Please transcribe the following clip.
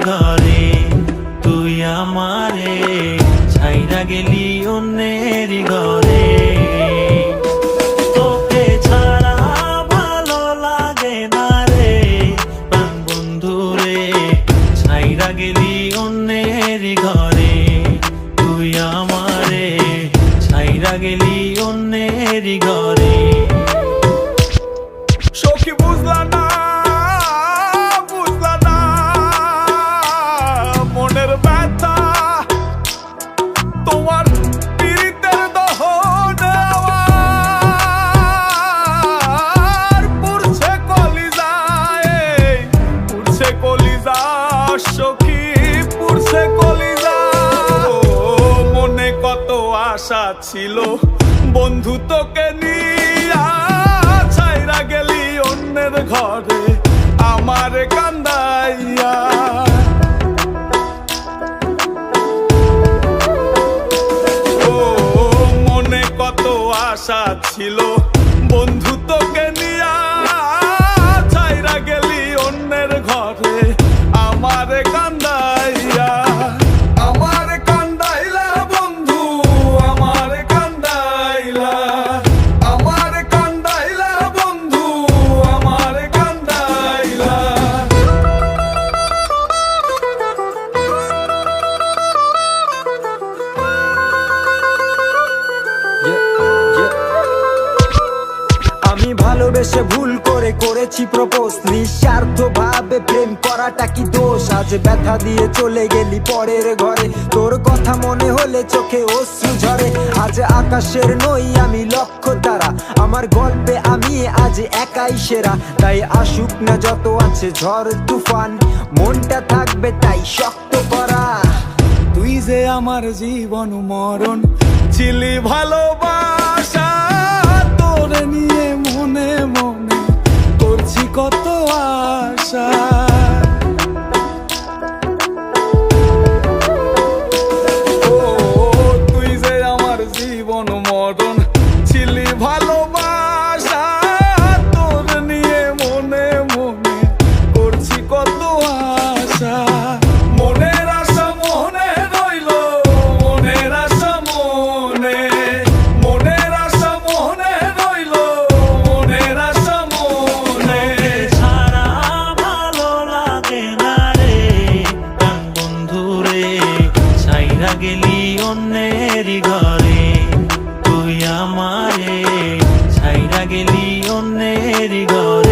ঘরে, তুই আমারে ছাইরা গেলি অন্যের ঘরে। তোকে ছাড়া ভালো লাগে না রে প্রাণ বন্ধু রে, ছাইরা গেলি অন্যের ঘরে, তুই আমারে ছাইরা গেলি অন্যের ঘরে। সখী বুঝলা না, বুঝলা না মনের ব্যথা, তোমার পীড়িতের দহন আমার পুড়ছে কলিজায়, পুড়ছে কলিজা সখী, পুড়ছে কলিজা। মনে কত আশা ছিল বন্ধু তোকে নিয়া, ছাইরা গেলি অন্যের ঘরে আমার কান্দাইয়া। ও মনে কত আশা ছিল বন্ধু তোকে নিয়া, ছাইরা গেলি অন্যের ঘরে আমার কান্দাইয়া। আমার কান্দাইলা বন্ধু, আমার কান্দাইলা, আমার কান্দাইলা বন্ধু, আমার কান্দাইলা। আমি ভালোবেসে ভুল করে করেছি প্রপোজ, নিঃস্বার্থ ভাবে প্রেম করাটা কি দোষ? আজ ব্যথা দিয়ে চলে গেলি পরের ঘরে, তোর কথা মনে হলে চোখে অশ্রু ঝরে। আজ আকাশের নই আমি লক্ষ্য তারা, আমার গল্পে আমি আজ একাই সেরা। তাই আসুক না যত আছে ঝড় তুফান, মনটা থাকবে তাই শক্ত করা। তুই যে আমার জীবন মরণ ছিলি ভালোবাসা, তোরে নিয়ে মনে মনে করছি কত আশা। ও তুই যে আমার জীবন মরণ ছিলি ভালোবাসা, তোর নিয়ে মনে মনে করছি কত আশা। মনের আশা মনে রইল, মনের আশা মনে, মনের আশা মনে রইল, মনের আশা মনে। ছাড়া ভালো লাগে না রে প্রাণ বন্ধু রে, ছাইরা গেলি অন্যের ঘরে, তুই আমারে ছাইরা গেলি অন্যের ঘরে।